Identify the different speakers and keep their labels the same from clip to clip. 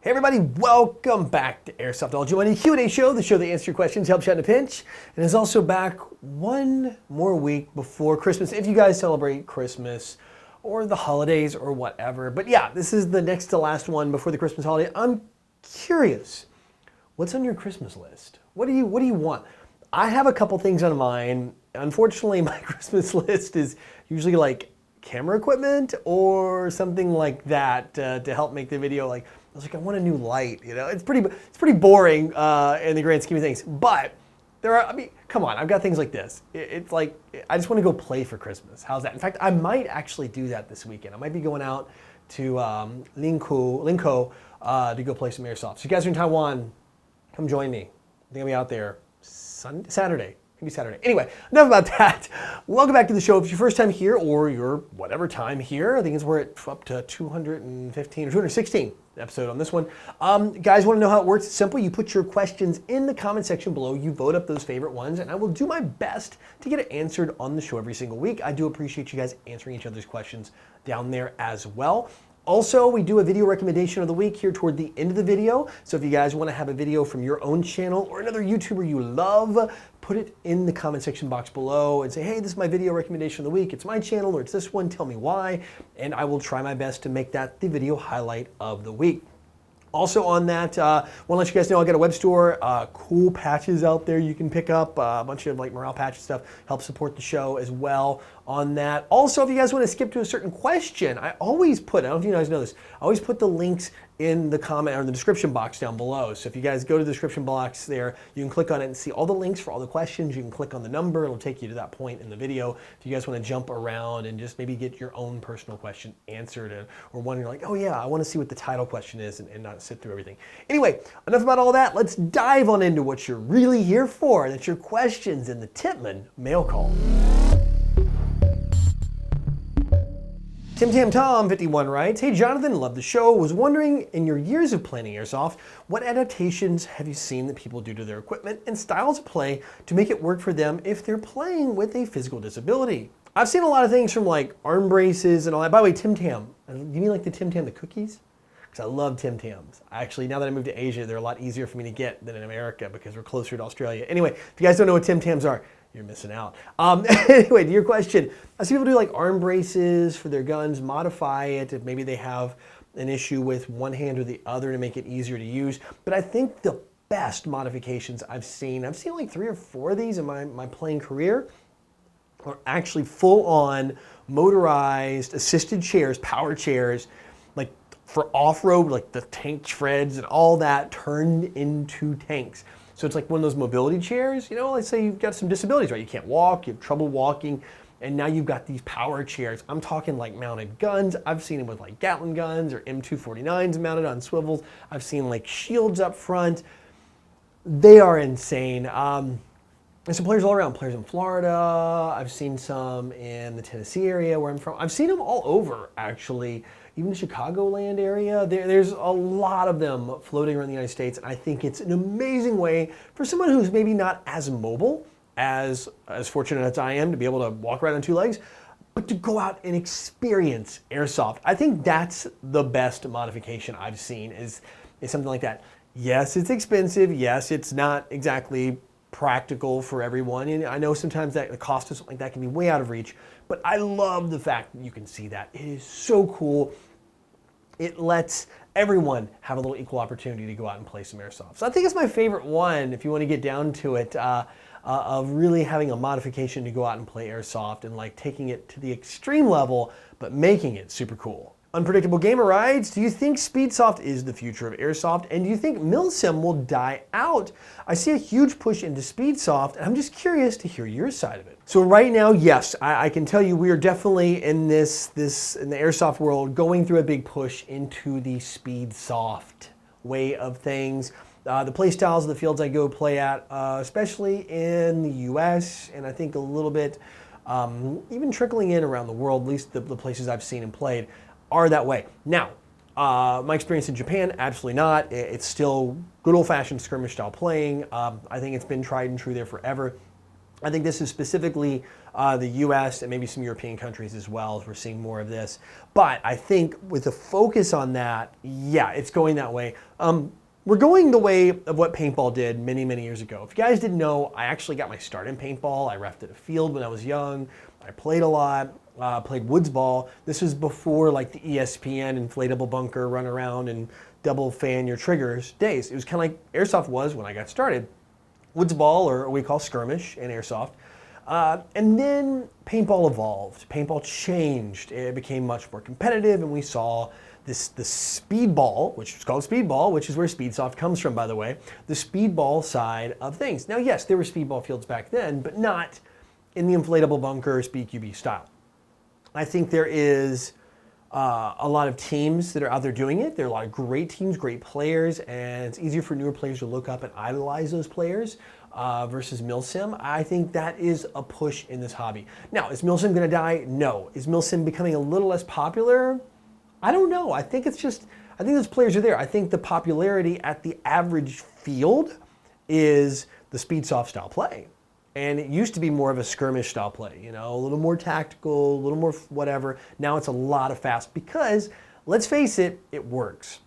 Speaker 1: Hey everybody, welcome back to Airsoftology Q&A Show, the show that answers your questions, helps you out in a pinch, and is also back one more week before Christmas, if you guys celebrate Christmas or the holidays or whatever. But yeah, this is the next to last one before the Christmas holiday. I'm curious, what's on your Christmas list? What do you want? I have a couple things on mine. Unfortunately, my Christmas list is usually like camera equipment or something like that to help make the video. Like, I was like, I want a new light, you know? It's pretty boring in the grand scheme of things, but there are, I mean, come on, I've got things like this. It's like, I just want to go play for Christmas. How's that? In fact, I might actually do that this weekend. I might be going out to Linko to go play some airsoft. So you guys are in Taiwan, come join me. I think I'll be out there Saturday. Maybe Saturday. Anyway, enough about that. Welcome back to the show. If it's your first time here or your whatever time here, I think we're at up to 215 or 216 episode on this one. Guys, want to know how it works? It's simple. You put your questions in the comment section below. You vote up those favorite ones, and I will do my best to get it answered on the show every single week. I do appreciate you guys answering each other's questions down there as well. Also, we do a video recommendation of the week here toward the end of the video. So if you guys want to have a video from your own channel or another YouTuber you love, put it in the comment section box below and say, hey, this is my video recommendation of the week. It's my channel or it's this one. Tell me why. And I will try my best to make that the video highlight of the week. Also on that, want to let you guys know I got a web store, cool patches out there you can pick up, a bunch of like morale patch stuff, help support the show as well on that. Also, if you guys want to skip to a certain question, I always put, I don't know if you guys know this, I always put the links in the comment or the description box down below. So if you guys go to the description box there, you can click on it and see all the links for all the questions. You can click on the number, it'll take you to that point in the video. If you guys want to jump around and just maybe get your own personal question answered, or one you're like, oh yeah, I want to see what the title question is and not sit through everything. Anyway, enough about all that. Let's dive on into what you're really here for. That's your questions in the Tippmann mail call. Tom51 writes, hey Jonathan, love the show. Was wondering, in your years of playing airsoft, what adaptations have you seen that people do to their equipment and styles of play to make it work for them if they're playing with a physical disability? I've seen a lot of things from like arm braces and all that. By the way, Tim Tam, you mean like the Tim Tam, the cookies? Because I love Tim Tams. Actually, now that I moved to Asia, they're a lot easier for me to get than in America because we're closer to Australia. Anyway, if you guys don't know what Tim Tams are, you're missing out. Anyway, to your question, I see people do like arm braces for their guns, modify it if maybe they have an issue with one hand or the other to make it easier to use. But I think the best modifications I've seen like 3 or 4 of these in my playing career, are actually full-on motorized assisted chairs, power chairs, like for off-road, like the tank treads and all that turned into tanks. So it's like one of those mobility chairs, you know, let's say you've got some disabilities, right? You can't walk, you have trouble walking, and now you've got these power chairs. I'm talking like mounted guns. I've seen them with like Gatling guns or M249s mounted on swivels. I've seen like shields up front. They are insane. There's some players all around, players in Florida. I've seen some in the Tennessee area where I'm from. I've seen them all over, actually. Even the Chicagoland area, there's a lot of them floating around the United States. And I think it's an amazing way for someone who's maybe not as mobile, as fortunate as I am to be able to walk around on 2 legs, but to go out and experience airsoft. I think that's the best modification I've seen is something like that. Yes, it's expensive. Yes, it's not exactly practical for everyone. And I know sometimes that the cost of something like that can be way out of reach, but I love the fact that you can see that. It is so cool. It lets everyone have a little equal opportunity to go out and play some airsoft. So I think it's my favorite one, if you want to get down to it, of really having a modification to go out and play airsoft and like taking it to the extreme level, but making it super cool. Unpredictable Gamer writes, do you think Speedsoft is the future of airsoft, and do you think Milsim will die out? I see a huge push into Speedsoft, and I'm just curious to hear your side of it. So right now, yes, I can tell you we are definitely in in the airsoft world going through a big push into the Speedsoft way of things. The play styles of the fields I go play at, especially in the US, and I think a little bit even trickling in around the world, at least the places I've seen and played, are that way. Now, my experience in Japan, absolutely not. It's still good old-fashioned skirmish style playing. I think it's been tried and true there forever. I think this is specifically the US and maybe some European countries as well, as we're seeing more of this. But I think with a focus on that, yeah, it's going that way. We're going the way of what paintball did many, many years ago. If you guys didn't know, I actually got my start in paintball. I reffed at a field when I was young. I played a lot, played woods ball. This was before like the ESPN inflatable bunker run around and double fan your triggers days. It was kind of like airsoft was when I got started. Woods ball, or what we call skirmish in airsoft. And then paintball evolved. Paintball changed. It became much more competitive, and we saw the speedball, which is called speedball, which is where Speedsoft comes from, by the way, the speedball side of things. Now, yes, there were speedball fields back then, but not in the inflatable bunker SpeedQB style. I think there is a lot of teams that are out there doing it. There are a lot of great teams, great players, and it's easier for newer players to look up and idolize those players versus Milsim. I think that is a push in this hobby. Now, is Milsim going to die? No. Is Milsim becoming a little less popular? I don't know. I think it's just, I think those players are there. I think the popularity at the average field is the Speedsoft style play. And it used to be more of a skirmish style play, you know, a little more tactical, a little more whatever. Now it's a lot of fast because, let's face it, it works.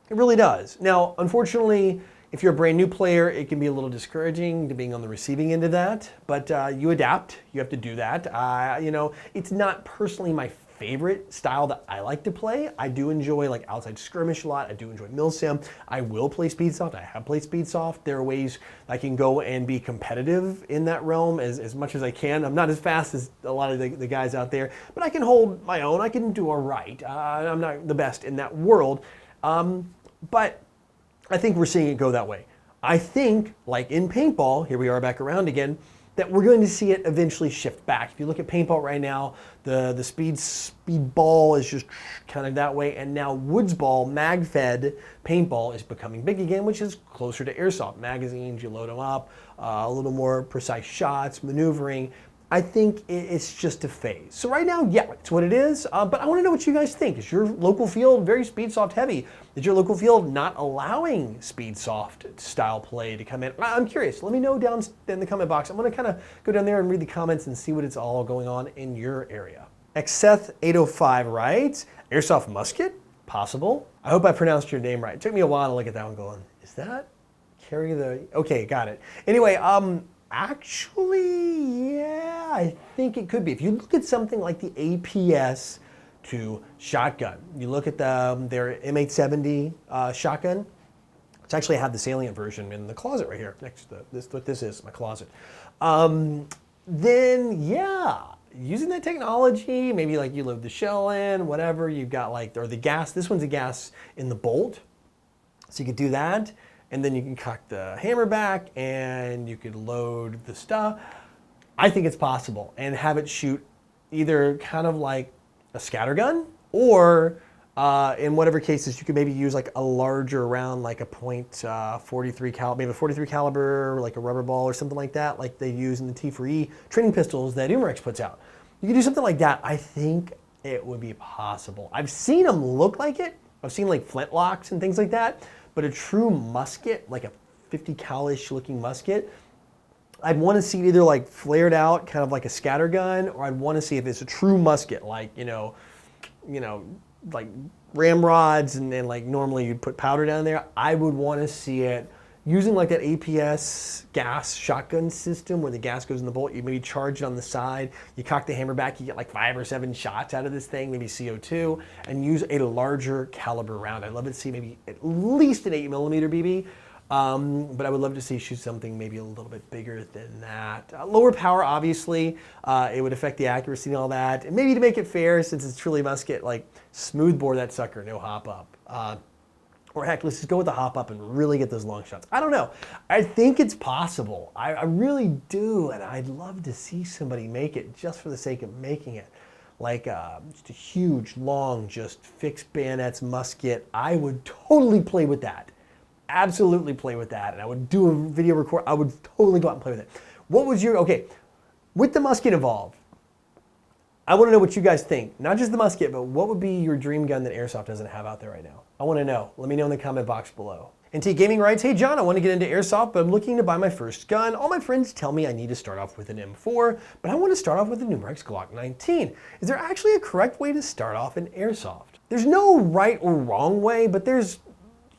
Speaker 1: It really does. Now, unfortunately, if you're a brand new player, it can be a little discouraging to being on the receiving end of that, but you adapt. You have to do that. You know, it's not personally my favorite style that I like to play. I do enjoy like outside skirmish a lot. I do enjoy Milsim. I will play Speedsoft. I have played Speedsoft. There are ways I can go and be competitive in that realm as much as I can. I'm not as fast as a lot of the guys out there, but I can hold my own. I can do all right. I'm not the best in that world, but I think we're seeing it go that way. I think, like in paintball, here we are back around again, that we're going to see it eventually shift back. If you look at paintball right now, the speedball is just kind of that way, and now woods ball, mag-fed paintball is becoming big again, which is closer to airsoft. Magazines, you load them up, a little more precise shots, maneuvering. I think it's just a phase. So right now, yeah, it's what it is, but I want to know what you guys think. Is your local field very Speedsoft heavy? Is your local field not allowing Speedsoft style play to come in? I'm curious. Let me know down in the comment box. I'm going to kind of go down there and read the comments and see what it's all going on in your area. Xeth805 writes, Airsoft musket? Possible. I hope I pronounced your name right. It took me a while to look at that one going, is that carry the... Okay, got it. Anyway, actually, yeah, I think it could be. If you look at something like the APS to shotgun, you look at their M870 shotgun. It's actually, I have the salient version in the closet right here next to this. What this is, my closet. Then, yeah, using that technology, maybe like you load the shell in, whatever, you've got like, or the gas, this one's a gas in the bolt. So you could do that. And then you can cock the hammer back and you could load the stuff. I think it's possible, and have it shoot either kind of like a scatter gun, or in whatever cases you could maybe use like a larger round, like a .43 caliber, maybe a 43 caliber, like a rubber ball or something like that, like they use in the T4E training pistols that Umarex puts out. You could do something like that. I think it would be possible. I've seen them look like it. I've seen like flintlocks and things like that. But a true musket, like a 50 cal-ish looking musket, I'd want to see it either like flared out, kind of like a scatter gun, or I'd want to see if it's a true musket, like, you know, like ramrods and then like normally you'd put powder down there. I would want to see it using like that APS gas shotgun system where the gas goes in the bolt. You maybe charge it on the side, you cock the hammer back, you get like 5 or 7 shots out of this thing, maybe CO2, and use a larger caliber round. I'd love to see maybe at least an 8mm BB, but I would love to see shoot something maybe a little bit bigger than that. Lower power, obviously, it would affect the accuracy and all that. And maybe to make it fair, since it's truly musket, like smoothbore that sucker, no hop up. Or heck, let's just go with the hop up and really get those long shots. I don't know. I think it's possible. I really do, and I'd love to see somebody make it just for the sake of making it. Like just a huge, long, just fixed bayonets musket. I would totally play with that. Absolutely play with that. And I would do a video record. I would totally go out and play with it. What was your, okay, with the musket involved, I want to know what you guys think. Not just the musket, but what would be your dream gun that Airsoft doesn't have out there right now? I want to know. Let me know in the comment box below. NT Gaming writes, hey John, I want to get into airsoft, but I'm looking to buy my first gun. All my friends tell me I need to start off with an M4, but I want to start off with a Numerix Glock 19. Is there actually a correct way to start off in airsoft? There's no right or wrong way, but there's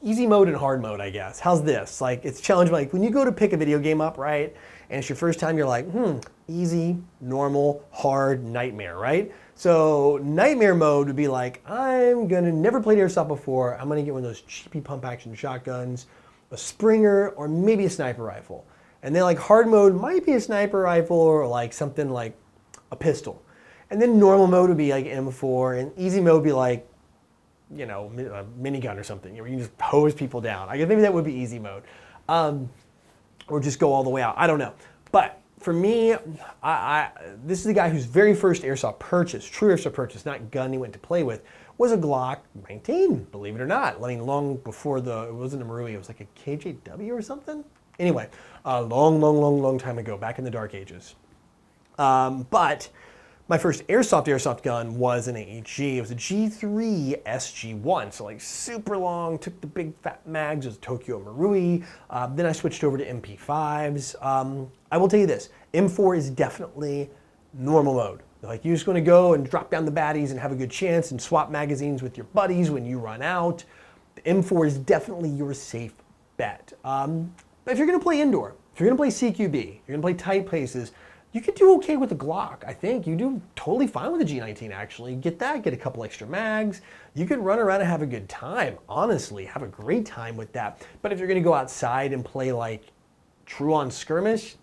Speaker 1: easy mode and hard mode, I guess. How's this? Like, it's challenging. Like when you go to pick a video game up, right? And it's your first time, you're like, easy, normal, hard, nightmare, right? So nightmare mode would be like, I'm gonna never played airsoft before. I'm gonna get one of those cheapy pump action shotguns, a Springer, or maybe a sniper rifle. And then like hard mode might be a sniper rifle or like something like a pistol. And then normal mode would be like M4, and easy mode would be like, you know, a minigun or something, where you can just hose people down. I guess maybe that would be easy mode. Or just go all the way out. I don't know. But for me, this is the guy whose very first airsoft purchase, true airsoft purchase, not gun he went to play with, was a Glock 19, believe it or not. I mean, long before it wasn't a Marui, it was like a KJW or something. Anyway, a long time ago, back in the dark ages. But my first airsoft gun was an AEG. It was a G3 SG1, so like super long, took the big fat mags, it was a Tokyo Marui. Then I switched over to MP5s. I will tell you this, M4 is definitely normal mode. Like you're just gonna go and drop down the baddies and have a good chance and swap magazines with your buddies when you run out. The M4 is definitely your safe bet. But if you're gonna play indoor, if you're gonna play CQB, you're gonna play tight places, you could do okay with the Glock, I think. You do totally fine with the G19, actually. Get that, get a couple extra mags. You could run around and have a good time, honestly. Have a great time with that. But if you're gonna go outside and play like true on skirmish,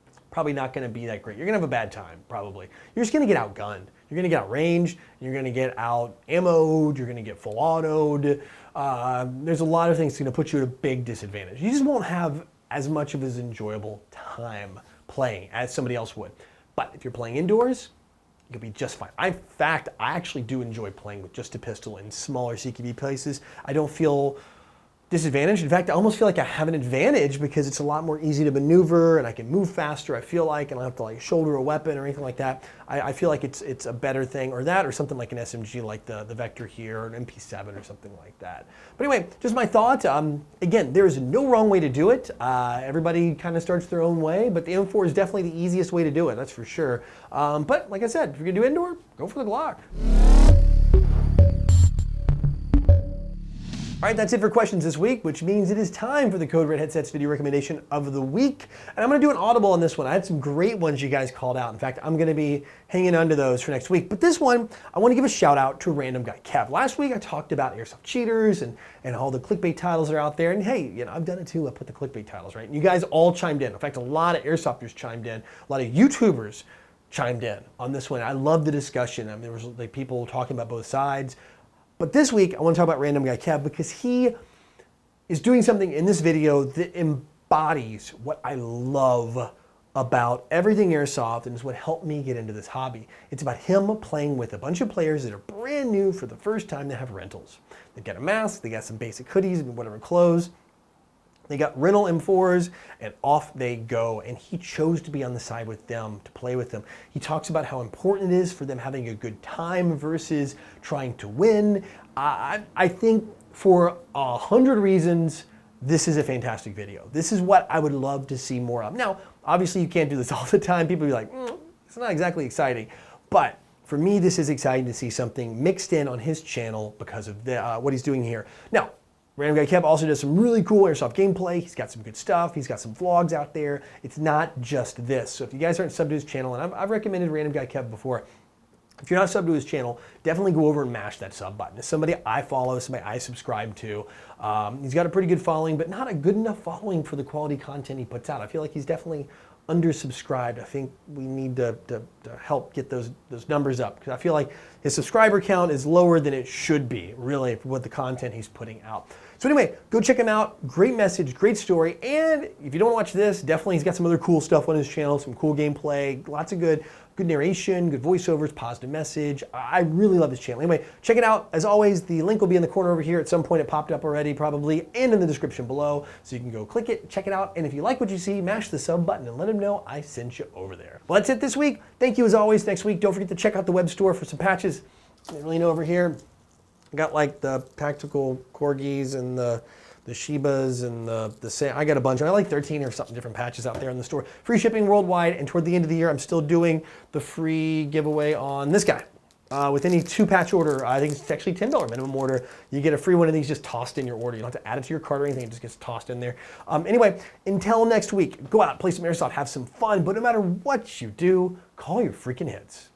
Speaker 1: it's probably not gonna be that great. You're gonna have a bad time, probably. You're just gonna get outgunned. You're gonna get outranged, you're gonna get out ammoed, you're gonna get full autoed. There's a lot of things that's gonna put you at a big disadvantage. You just won't have as much of an enjoyable time playing as somebody else would. But if you're playing indoors, you'll be just fine. In fact, I actually do enjoy playing with just a pistol in smaller CQB places. I don't feel disadvantaged. In fact, I almost feel like I have an advantage because it's a lot more easy to maneuver and I can move faster, I feel like, and I don't have to like shoulder a weapon or anything like that. I feel like it's a better thing, or that, or something like an SMG like the Vector here, or an MP7 or something like that. But anyway, just my thought. Again, there is no wrong way to do it. Everybody kind of starts their own way, but the M4 is definitely the easiest way to do it, that's for sure. But like I said, if you're gonna do indoor, go for the Glock. All right, that's it for questions this week, which means it is time for the Code Red Headsets video recommendation of the week. And I'm gonna do an audible on this one. I had some great ones you guys called out. In fact, I'm gonna be hanging on to those for next week. But this one, I wanna give a shout out to Random Guy Kev. Last week I talked about airsoft cheaters and all the clickbait titles that are out there. And hey, you know, I've done it too. I put the clickbait titles, right? And you guys all chimed in. In fact, a lot of airsofters chimed in, a lot of YouTubers chimed in on this one. I love the discussion. I mean, there was like people talking about both sides. But this week, I want to talk about Random Guy Kev because he is doing something in this video that embodies what I love about everything airsoft and is what helped me get into this hobby. It's about him playing with a bunch of players that are brand new for the first time that have rentals. They got a mask, they got some basic hoodies and whatever clothes. They got rental M4s and off they go. And he chose to be on the side with them, to play with them. He talks about how important it is for them having a good time versus trying to win. I think for 100 reasons, this is a fantastic video. This is what I would love to see more of. Now, obviously you can't do this all the time. People be like, it's not exactly exciting. But for me, this is exciting to see something mixed in on his channel because of what he's doing here. Now, Random Guy Kev also does some really cool airsoft gameplay. He's got some good stuff. He's got some vlogs out there. It's not just this. So if you guys aren't subbed to his channel, and I've recommended Random Guy Kev before, if you're not subbed to his channel, definitely go over and mash that sub button. It's somebody I follow, somebody I subscribe to. He's got a pretty good following, but not a good enough following for the quality content he puts out. I feel like he's definitely undersubscribed. I think we need to help get those numbers up because I feel like his subscriber count is lower than it should be, really, for what the content he's putting out. So anyway, go check him out. Great message, great story. And if you don't watch this, definitely he's got some other cool stuff on his channel, some cool gameplay, lots of good narration, good voiceovers, positive message. I really love his channel. Anyway, check it out. As always, the link will be in the corner over here. At some point it popped up already, probably, and in the description below. So you can go click it, check it out. And if you like what you see, mash the sub button and let him know I sent you over there. Well, that's it this week. Thank you as always. Next week, don't forget to check out the web store for some patches. I really know over here. I got like the tactical corgis and the Shibas and I got a bunch. I got like 13 or something different patches out there in the store. Free shipping worldwide, and toward the end of the year, I'm still doing the free giveaway on this guy. With any 2-patch order, I think it's actually $10 minimum order, you get a free one of these just tossed in your order. You don't have to add it to your cart or anything, it just gets tossed in there. Anyway, until next week, go out, play some airsoft, have some fun, but no matter what you do, call your freaking heads.